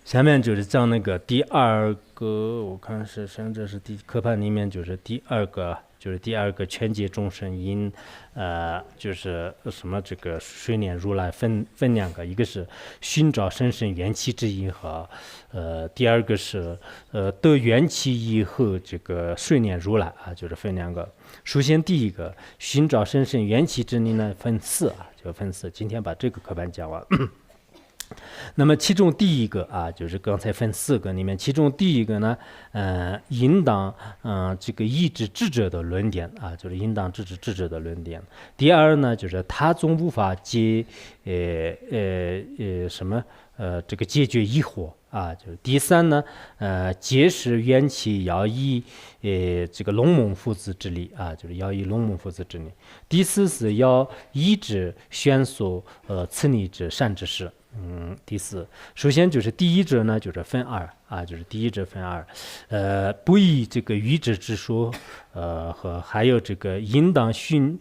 下面就是讲那个第二个，我看是甚至是课本里面就是第二个，就是第二个劝诫众生因，就是什么这个水念如来分两个，一个是寻找生生缘起之因和，第二个是得缘起以后这个水念如来啊，就是分两个。首先第一个寻找生生缘起之因呢分四啊，就分四。今天把这个课本讲完。那么其中第一个啊，就是刚才分四个里面，其中第一个呢，应当这个抑制智者的论点啊，就是应当制止智者的论点。第二呢，就是他总无法解这个解决疑惑啊，就是第三呢，解释缘起要以这个龙门父子之力啊，就是要以龙门父子之力。第四是要抑制宣说此逆之善之事。第四，首先就是第一者呢，就是分二啊，就是第一者分二，不以这个愚智之说，和还有这个应当寻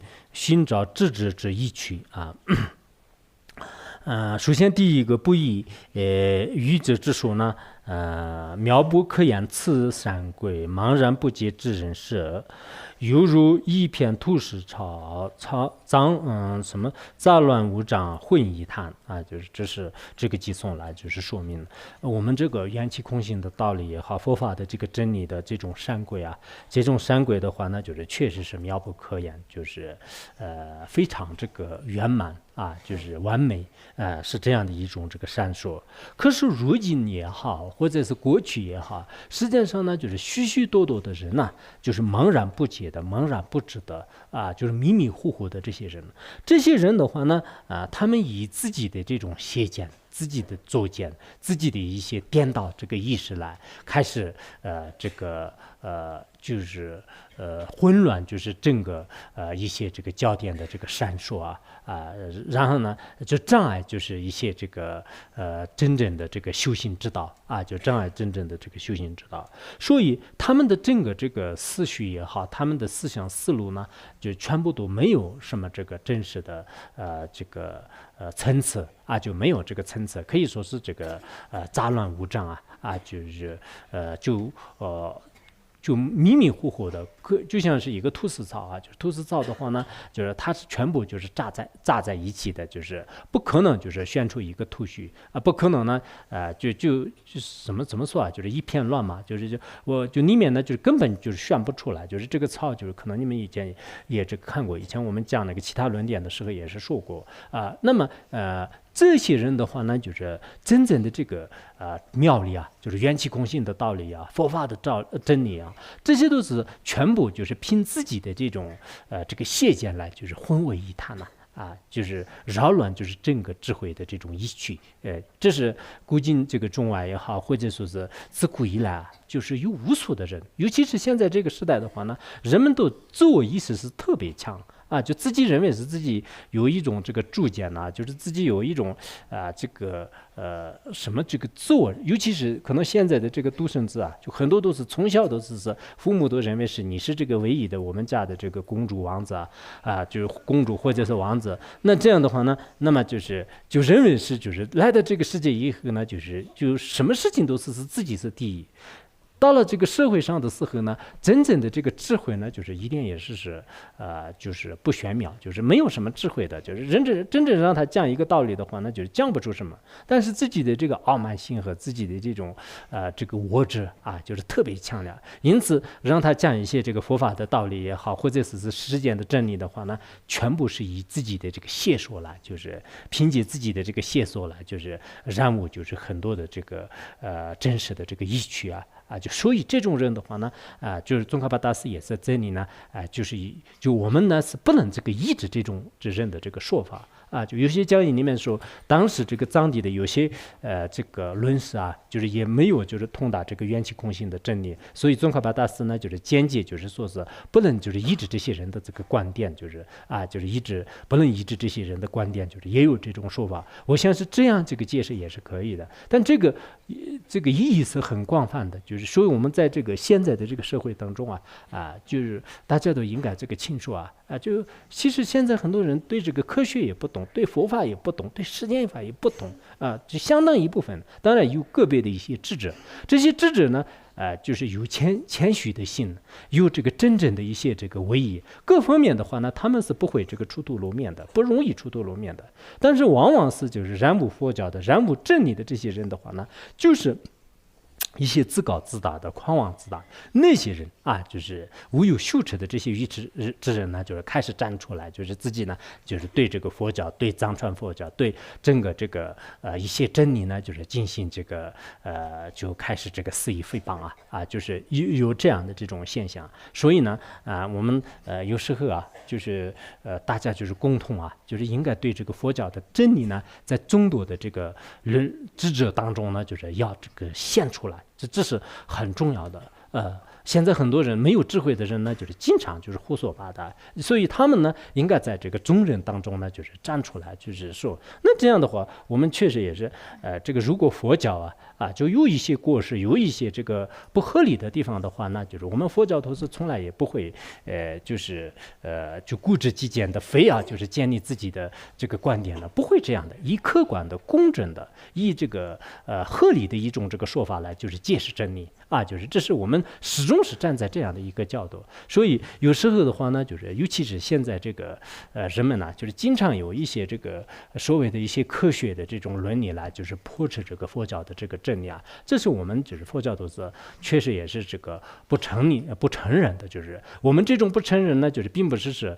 找智者之意趣啊。首先第一个不以愚者之说呢，妙不可言此三归，茫然不解之人是。犹如一片土石什么杂乱无章混一谈啊，就是这是这个寄送来就是说明我们这个缘起空性的道理也好，佛法的这个真理的这种善轨啊，这种善轨的话呢，就是确实是妙不可言，就是非常这个圆满啊，就是完美是这样的一种这个善说。可是如今也好，或者是过去也好，实际上呢，就是许许多多的人呢，就是茫然不解的、茫然不知的啊，就是迷迷糊糊的这些人。这些人的话呢，他们以自己的这种邪见、自己的作见、自己的一些颠倒这个意识来开始就是混乱，就是整个一些这个焦点的这个闪烁然后呢就障碍就是一些这个真正的这个修行之道啊，就障碍真正的这个修行之道。所以他们的整个这个思绪也好，他们的思想思路呢，就全部都没有什么这个真实的这个层次啊，就没有这个层次，可以说是这个杂乱无章就是就迷迷糊糊的，就像是一个菟丝草啊，就是菟丝草的话呢，就是它是全部就是扎在一起的，就是不可能就是选出一个突须啊，不可能呢，就是怎么说啊，就是一片乱嘛，我里面呢就是根本就是选不出来，就是这个草就是可能你们以前也这个看过，以前我们讲那个其他论点的时候也是说过那么这些人的话呢，就是真正的这个妙理啊，就是缘起空性的道理啊，佛法的真理啊，这些都是全部就是凭自己的这种这个邪见来就是混为一谈就是扰乱就是整个智慧的这种依据。这是古今这个中外也好，或者说是自古以来就是有无数的人，尤其是现在这个时代的话呢，人们都自我意识是特别强。就自己认为是自己有一种这个主见就是自己有一种这个什么这个自我，尤其是可能现在的这个独生子就很多都是从小都是父母都认为是你是这个唯一的我们家的这个公主王子就是公主或者是王子，那这样的话呢，那么就认为是就是来到这个世界以后呢，就什么事情都是自己是第一。到了这个社会上的时候呢，真正的这个智慧呢，就是一定也是就是不玄妙，就是没有什么智慧的，就是真正让他讲一个道理的话，那就是讲不出什么。但是自己的这个傲慢性和自己的这种这个我执就是特别强烈，因此让他讲一些这个佛法的道理也好，或者是世间的真理的话呢，全部是以自己的这个谢说来，就是凭借自己的这个谢说来，就是染污就是很多的这个真实的这个意趣就所以这种人的话呢，就是宗喀巴大师也是这里呢，就我们呢是不能这个抑制这种人的这个说法就有些讲义里面说，当时这个藏地的有些这个论师就是也没有就是通达这个缘起空性的真理，所以宗喀巴大师呢就是间接就是说是不能就是抑制这些人的这个观点，就是不能抑制这些人的观点，就是也有这种说法。我想是这样这个解释也是可以的，但这个这个意义是很广泛的，就是所以我们在这个现在的这个社会当中就是大家都应该这个清楚就其实现在很多人对这个科学也不懂，对佛法也不懂，对实践法也不懂就相当一部分，当然有个别的一些智者，这些智者呢就是有谦虚的心，有这个真正的一些这个威仪，各方面的话呢，他们是不会这个出头露面的，不容易出头露面的。但是往往是就是染污佛教的、染污真理的这些人的话呢，就是一些自高自大的、狂妄自大那些人就是无有羞耻的这些愚痴之人呢，就是开始站出来，就是自己呢，就是对这个佛教、对藏传佛教、对整个这个一些真理呢，就是进行这个就开始这个肆意诽谤就是有这样的这种现象。所以呢我们有时候就是大家就是共同就是应该对这个佛教的真理呢，在众多的这个智者当中呢，就是要这个显出来。这是很重要的。现在很多人没有智慧的人呢，就是经常就是胡说八道，所以他们呢，应该在这个众人当中呢，就是站出来，就是说，那这样的话，我们确实也是，这个如果佛教就有一些过失，有一些这个不合理的地方的话，那就是我们佛教徒是从来也不会，就是就固执己见的，非要就是建立自己的这个观点的，不会这样的，以客观的、公正的，以这个合理的一种这个说法来就是解释真理就是这是我们始终是站在这样的一个角度，所以有时候的话呢，就是尤其是现在这个人们呢，就是经常有一些这个所谓的一些科学的这种伦理来，就是驳斥这个佛教的这个真理这是我们就是佛教徒是确实也是这个不承认的，就是我们这种不承认呢，就是并不是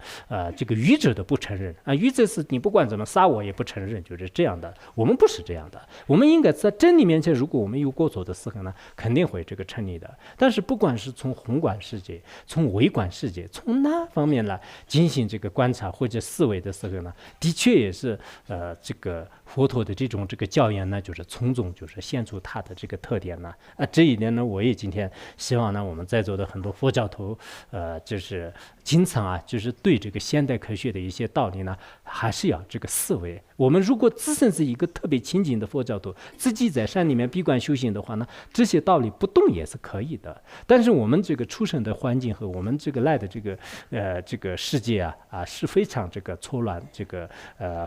这个愚者的不承认愚者是你不管怎么杀我也不承认，就是这样的。我们不是这样的，我们应该在真理面前，如果我们有过错的时候呢，肯定会这个成立的。但是不管是从宏观世界、从微观世界、从哪方面来进行这个观察或者思维的时候呢，的确也是这个佛陀的这种这个教言呢，就是从中就是显出它的这个特点呢这一点呢，我也今天希望呢，我们在座的很多佛教徒就是经常就是对这个现代科学的一些道理呢，还是要这个思维。我们如果自身是一个特别亲近的佛教徒，自己在山里面闭关修行的话呢，这些道理不动也是可以的。但是我们这个出生的环境和我们这个来的这个世界是非常这个错乱，这个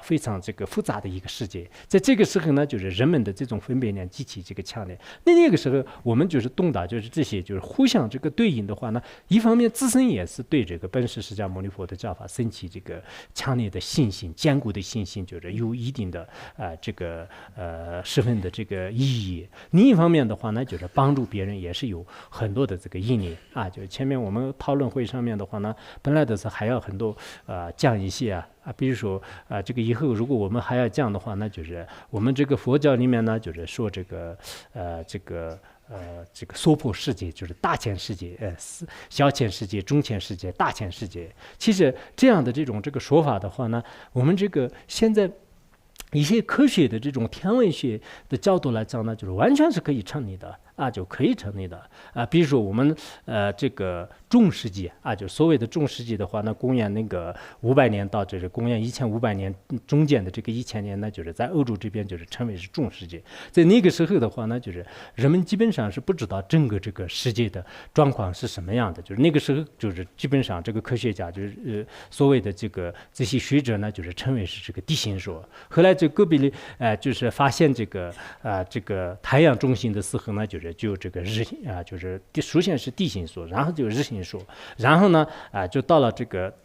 非常这个复杂的一个世界。在这个时候呢，就是人们的这种分辨量极其这个强烈。那个时候我们就是懂得，就是这些就是互相这个对应的话呢，一方面自身也是对这个本师释迦牟尼佛的教法升起这个强烈的信心、坚固的信心，就是有一定的这个十分的这个意义。另一方面的话呢，就是帮助别人也是有很多的这个意义就是前面我们讨论会上面的话呢，本来的是还要很多讲一些比如说这个以后如果我们还要讲的话，那就是我们这个佛教里面呢，就是说这个这个娑婆世界，就是大千世界、小千世界、中千世界、大千世界。其实这样的这种这个说法的话呢，我们这个现在一些科学的这种天文学的角度来讲呢，就是完全是可以成立的就可以成立的比如说我们这个中世纪就所谓的中世纪的话呢，公元那个500年到这是公元1500年中间的这个1000年呢，就是在欧洲这边就是称为是中世纪。在那个时候的话呢，就是人们基本上是不知道整个这个世界的状况是什么样的，就是那个时候就是基本上这个科学家就是所谓的这些学者呢，就是称为是这个地心说。后来这戈比利就是发现这个太阳中心的时候呢，就这个日就是首先是地心说，然后就日心说，然后呢就到了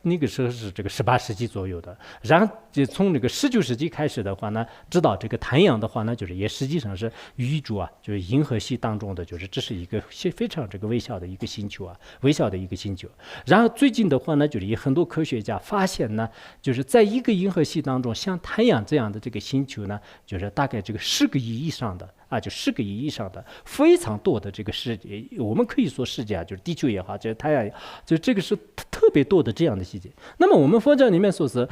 那个时候是这个18世纪左右的，然后就从这个19世纪开始的话呢，知道这个太阳的话呢，就是也实际上是宇宙就是银河系当中的，就是这是一个非常这个微小的一个星球微小的一个星球。然后最近的话呢，就是有很多科学家发现呢，就是在一个银河系当中，像太阳这样的这个星球呢，就是大概这个10个亿以上的就10个亿以上的非常多的这个世界，我们可以说世界就是地球也好，就是太阳也好，就这个是特别多的这样的细节。那么我们佛教里面说是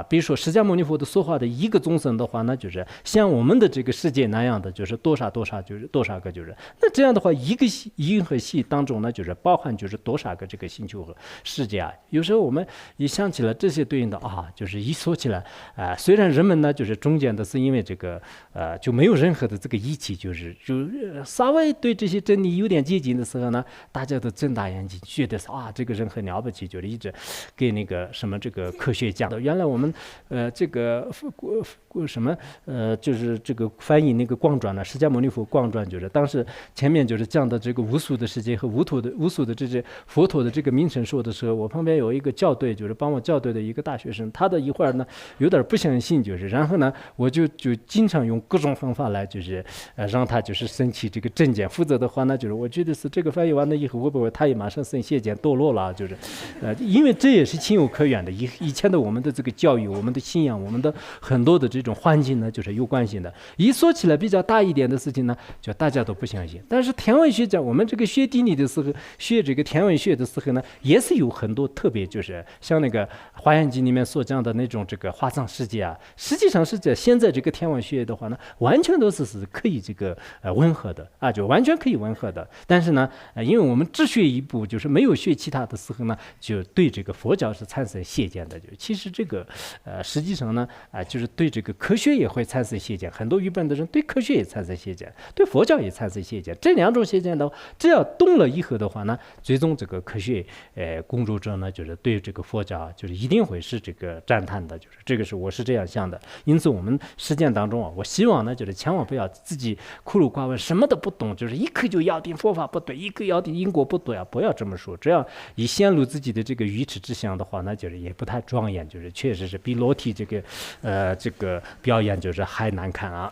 比如说释迦牟尼佛的说话的一个众生的话呢，就是像我们的这个世界那样的，就是多少就是多少个，就是那这样的话，一个银河系当中呢，就是包含就是多少个这个星球和世界有时候我们一想起来这些对应的就是一说起来虽然人们呢就是中间的是因为这个就没有任何的这个意见起稍微对这些真理有点接近的时候呢，大家都睁大眼睛，觉得这个人很了不起，就是一直给那个什么这个科学家的。原来我们这个什么就是这个翻译那个光传呢，释迦牟尼佛光传，就是当时前面就是讲的这个无数的世界和无数的这些佛陀的这个名称说的时候，我旁边有一个校对，就是帮我校对的一个大学生，他的一会儿呢有点不相信，就是然后呢我就经常用各种方法来就是让他就是升起这个正见，否则的话呢就是我觉得是这个翻译完了以后会不会他也马上升邪见堕落了，就是因为这也是情有可原的，以前的我们的这个教育，我们的信仰，我们的很多的这种环境呢就是有关系的。一说起来比较大一点的事情呢，就大家都不相信。但是天文学家，我们这个学地理的时候，学这个天文学的时候呢，也是有很多特别，就是像那个《华严经》里面所讲的那种这个华藏世界啊，实际上是在现在这个天文学的话呢，完全都是可以这个吻合的啊，就完全可以吻合的。但是呢，因为我们只学一部，就是没有学其他的时候呢，就对这个佛教是产生邪见的。就其实这个实际上呢就是对这个科学也会产生邪见，很多愚笨的人对科学也产生邪见，对佛教也产生邪见。这两种邪见的话，只要动了以后的话呢，最终这个科学工作者呢，就是对这个佛教就是一定会是这个赞叹的，就是这个我是这样想的。因此我们实践当中我希望呢，就是千万不要自己孤陋寡闻，什么都不懂，就是一口就咬定佛法不对，一口咬定因果不对不要这么说。这样一陷入自己的这个愚痴之想的话，那就是也不太庄严，就是确实是比裸体这个表演就是还难看啊。